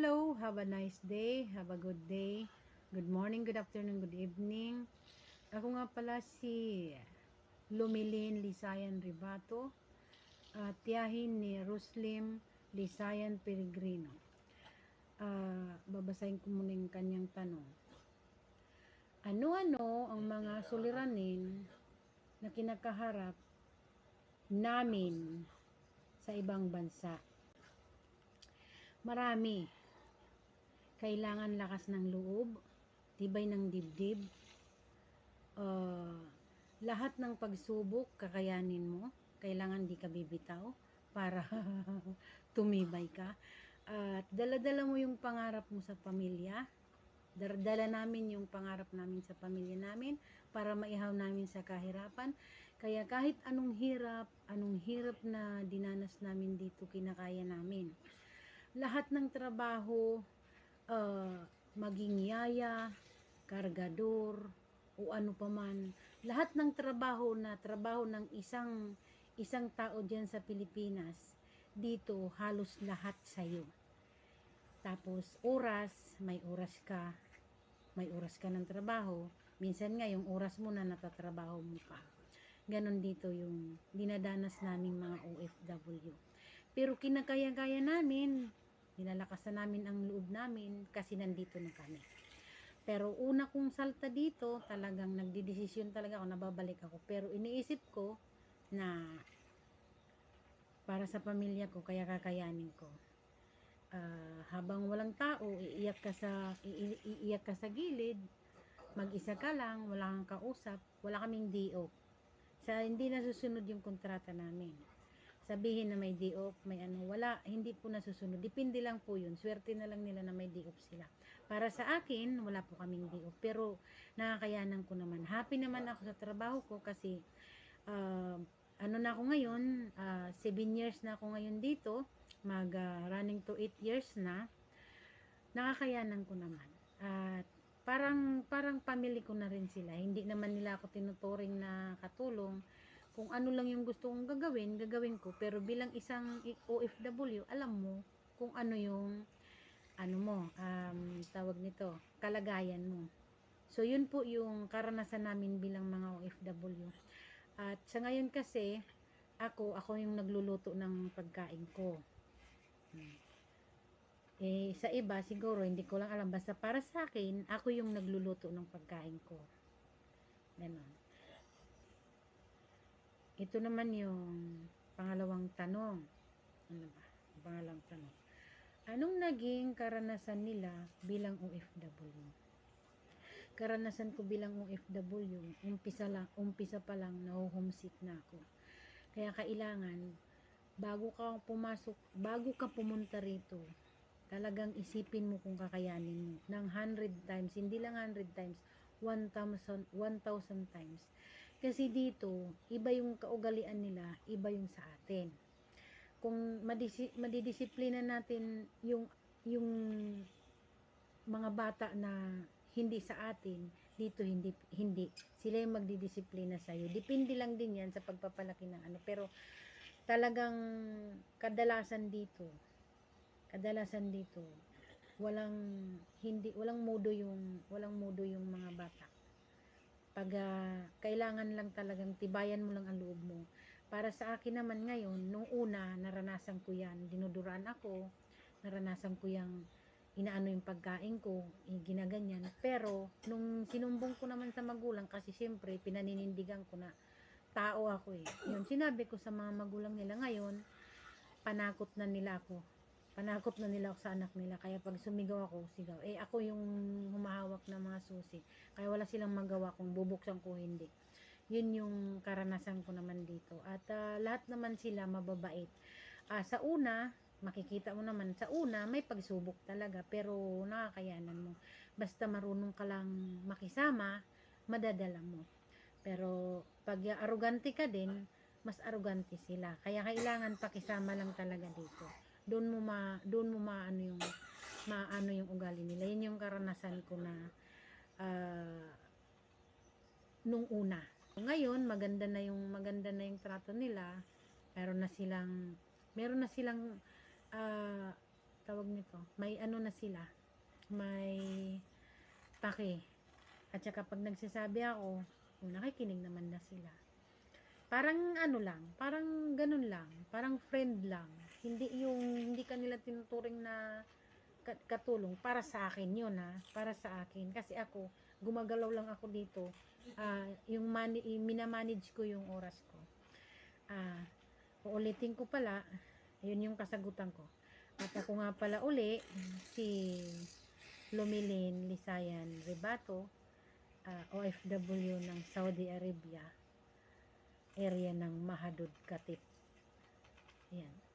Hello, have a nice day, have a good day, good morning, good afternoon, good evening. Ako nga pala si Lumilin Lisayan Ribato, tiyahin ni Ruslim Lisayan Peregrino. Babasahin ko muna yung kanyang tanong. Ano-ano ang mga suliranin na kinakaharap namin sa ibang bansa? Marami. Kailangan lakas ng loob, tibay ng dibdib, lahat ng pagsubok kakayanin mo, kailangan di ka bibitaw para tumibay ka. At dala-dala mo yung pangarap mo sa pamilya, dala namin yung pangarap namin sa pamilya namin para maihaw namin sa kahirapan. Kaya kahit anong hirap na dinanas namin dito, kinakaya namin. Lahat ng trabaho, maging yaya, kargador, o ano pa man, lahat ng trabaho ng isang tao diyan sa Pilipinas, dito halos lahat sa'yo. Tapos may oras ka ng trabaho, minsan nga yung oras mo na natatrabaho mo pa. Ganon dito yung dinadanas naming mga OFW. Pero kinakaya-kaya namin, nilalakasan namin ang loob namin kasi nandito na kami. Pero una kong salta dito, talagang nagdidesisyon talaga ako, nababalik ako. Pero iniisip ko na para sa pamilya ko, kaya kakayanin ko. Habang walang tao, iiyak ka sa gilid, mag-isa ka lang, wala kang kausap, wala kaming DO. Hindi nasusunod yung kontrata namin. Sabihin na may day off, may ano, wala, hindi po nasusunod. Depende lang po yun. Swerte na lang nila na may day off sila. Para sa akin, wala po kaming day off. Pero nakakayanan ko naman. Happy naman ako sa trabaho ko kasi ano na ako ngayon, 7 years na ako ngayon dito. Running to 8 years na. Nakakayanan ko naman. At parang family ko na rin sila. Hindi naman nila ako tinuturing na katulong. Kung ano lang yung gusto kong gagawin ko. Pero bilang isang OFW, alam mo kung ano yung tawag nito, kalagayan mo. So, yun po yung karanasan namin bilang mga OFW. At sa ngayon kasi, ako yung nagluluto ng pagkain ko. Sa iba, siguro, hindi ko lang alam. Basta para sa akin, ako yung nagluluto ng pagkain ko. Ganon. Ito naman yung pangalawang tanong. Ano ba? Pangalawang tanong. Anong naging karanasan nila bilang OFW? Karanasan ko bilang OFW, umpisa pa lang naho-homesick na ako. Kaya kailangan, bago ka pumunta rito, talagang isipin mo kung kakayanin mo ng 100 times, hindi lang 100 times, 1,000 times. Kasi dito, iba yung kaugalian nila, iba yung sa atin. Kung madidisiplina natin yung mga bata na hindi sa atin, dito hindi. Sila yung magdidisiplina sa iyo. Depende lang din yan sa pagpapalaki ng ano. Pero talagang kadalasan dito, walang modo yung mga bata. Pag kailangan lang talagang tibayan mo lang ang loob mo. Para sa akin naman ngayon, nung una naranasan ko yan, dinuduraan ako, naranasan ko yung inaano yung pagkain ko, ginaganyan. Pero nung sinumbong ko naman sa magulang, kasi siyempre pinaninindigan ko na tao ako eh. Yun, sinabi ko sa mga magulang nila ngayon, panakot na nila ako sa anak nila. Kaya pag sumigaw ako, sigaw. Ako yung humahawak ng mga susi. Kaya wala silang magawa kung bubuksan ko hindi. Yun yung karanasan ko naman dito. At lahat naman sila mababait. Sa una, makikita mo naman, sa una, may pagsubok talaga. Pero nakakayanan mo. Basta marunong ka lang makisama, madadala mo. Pero pag arugante ka din, mas arugante sila. Kaya kailangan pakisama lang talaga dito. Doon mo maano yung ugali nila. Yun yung karanasan ko na nung una. Ngayon maganda na yung trato nila. Meron na silang tawag nito, may ano na sila, may pake. At saka pag nagsasabi ako, nakikinig naman na sila. Parang ano lang, parang ganun lang, parang friend lang. Hindi kanila tinuturing na katulong. Para sa akin yun, ha, para sa akin. Kasi ako, gumagalaw lang ako dito. Minamanage ko yung oras ko. Uulitin ko pala, yun yung kasagutan ko. At ako nga pala uli, si Lumilin Lisayan Rebato, OFW ng Saudi Arabia, area ng Mahadud, Katip. Yan.